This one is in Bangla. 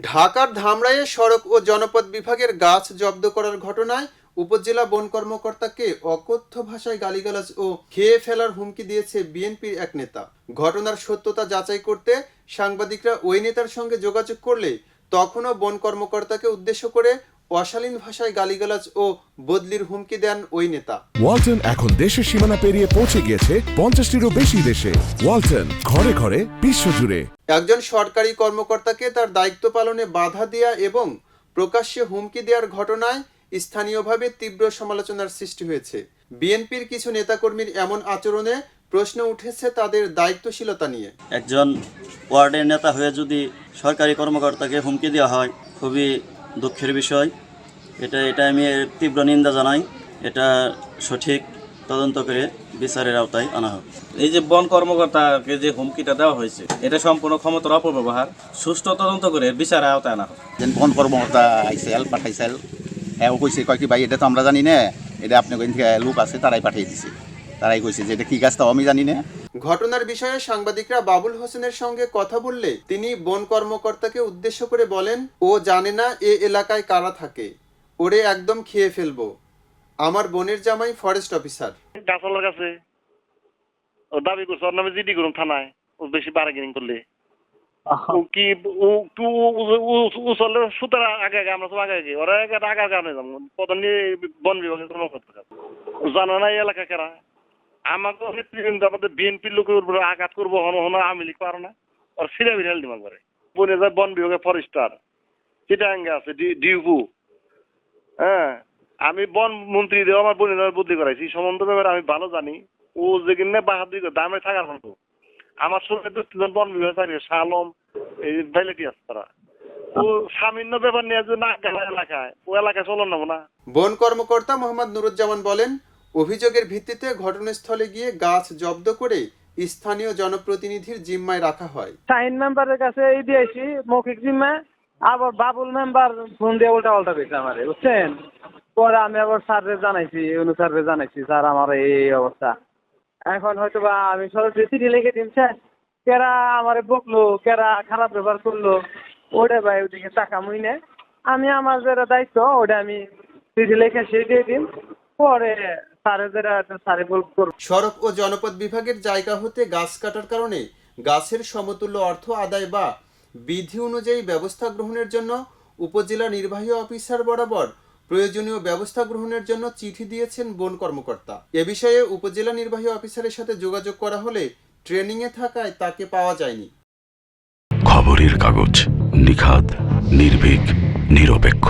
ঢাকার ধামরাইয়ে সড়ক ও জনপদ বিভাগের গাছ জব্দ করার ঘটনায় উপজেলা বন কর্মকর্তাকে অকথ্য ভাষায় গালিগালাজ ও খেয়ে ফেলার হুমকি দিয়েছে বিএনপির এক নেতা। ঘটনার সত্যতা যাচাই করতে সাংবাদিকরা ওই নেতার সঙ্গে যোগাযোগ করলে তখনও বন কর্মকর্তাকে উদ্দেশ্য করে অশালীন ভাষায় গালিগালাজ ও বদলির হুমকি দেন ওই নেতা। ওয়ালটন এখন দেশের সীমানা পেরিয়ে পৌঁছে গিয়েছে 50টিরও বেশি দেশে। ওয়ালটন, ঘরে ঘরে বিশ্বজুড়ে। একজন সরকারি কর্মকর্তাকে তার দায়িত্ব পালনে বাধা দেয়া এবং প্রকাশ্যে হুমকি দেওয়ার ঘটনায় স্থানীয়ভাবে তীব্র সমালোচনার সৃষ্টি হয়েছে। বিএনপির কিছু নেতাকর্মীর এমন আচরণে প্রশ্ন উঠেছে তাদের দায়িত্বশীলতা নিয়ে। একজন ওয়ার্ডের নেতা হয়ে যদি সরকারি কর্মকর্তাকে হুমকি দেওয়া হয়, খুবই দুঃখের বিষয়। এটা আমি তীব্র নিন্দা জানাই। এটা সঠিক তদন্ত করে বিচারের আওতায় আনা হোক। এই যে বন কর্মকর্তাকে যে হুমকিটা দেওয়া হয়েছে, এটা সম্পূর্ণ ক্ষমতার অপব্যবহার। সুষ্ঠু তদন্ত করে বিচারের আওতায় আনা হোক। বন কর্মকর্তা আইসেল পাঠাইছেল, হ্যাঁ কইছে কয় কি ভাই এটা তো আমরা জানি না, এটা আপনার থেকে লোক আছে তারাই পাঠিয়ে দিছে, তারাই কইছে যে এটা কি গাছ তাও আমি জানি না। ঘটনার বিষয়ে সাংবাদিকরা বাবুল হোসেনের সঙ্গে কথা বললে তিনি বন কর্মকর্তাকে উদ্দেশ্য করে বলেন, ও জানে না এ এলাকায় কারা থাকে, ওরে একদম খেয়ে ফেলবো। আমার বোনের জামাই ফরেস্ট অফিসার। গাছালার কাছে ও দাবি করছে, ওর নামে জিডি করুন থানায়, ও বেশি বার্গেনিং করলে। ও কি ও চলে সুতার আগে আগে, আমরা সব আগে আগে, ওরা আগে আগে আগে যাবো প্রধান বন বিভাগের কর্মকর্তা। জানা না এই এলাকা কারা। আমাকে আমাদের বিএনপির লোকের উপরে আঘাত করবো, আমি লিখতে পারো না, ওর সিরা বিড়াল দিমাগ করে। বনে যায় বন বিভাগের ফরেস্টার চিটাঙ্গে আছে ডিউপু। হ্যাঁ, আমি বন মন্ত্রী দিয়ে আমার বোনের বুদ্ধি করাইছি, সম্বন্ধ ব্যাপারে আমি ভালো জানি। ও যে কিনে বাহাদুরি করে দামে থাকার মতো। আমার সঙ্গে দুজন বন বিভাগ থাকে, শালম এই ভ্যালিটি আছে তারা। ও সামান্য ব্যাপার নিয়ে যে না এলাকায়, ও এলাকায় চলন নেবো না। বন কর্মকর্তা মোহাম্মদ নুরুজ্জামান বলেন, অভিযোগের ভিত্তিতে ঘটনাস্থলে গিয়ে গাছ জব্দ করে স্থানীয় জনপ্রতিনিধির জিম্মায় রাখা হয়। শাহিন মেম্বারের কাছে এই দিয়েছি মৌখিক জিম্মা, আবার বাবুল মেম্বার ফোন দিয়ে উল্টা পাল্টা দিয়েছে আমারে, বুঝছেন। পরে আমি আবার স্যাররে জানাইছি, অনুসারে জানাইছি, স্যার আমার এই অবস্থা। এখন হয়তো বা আমি সরাসরি চিঠি লিখে দিচ্ছে, কেরা আমারে বকলো, কেরা খারাপ ব্যবহার করলো, ওটা ভাই ওদিকে টাকা মুই নেই। আমি আমার যেটা দায়িত্ব ওটা আমি চিঠি লিখে সে দিয়ে দিন, পরে সড়ক ও জনপদ বিভাগের জায়গা হতে গাছ কাটার কারণে গাছের সমতুল্য অর্থ আদায় বা বিধি অনুযায়ী ব্যবস্থা গ্রহণের জন্য উপজেলা নির্বাহী অফিসার বরাবর প্রয়োজনীয় ব্যবস্থা গ্রহণের জন্য চিঠি দিয়েছেন বন কর্মকর্তা। এ বিষয়ে উপজেলা নির্বাহী অফিসারের সাথে যোগাযোগ করা হলে ট্রেনিংয়ে থাকায় তাকে পাওয়া যায়নি। খবরের কাগজ, নিখাত, নির্ভীক, নিরপেক্ষ।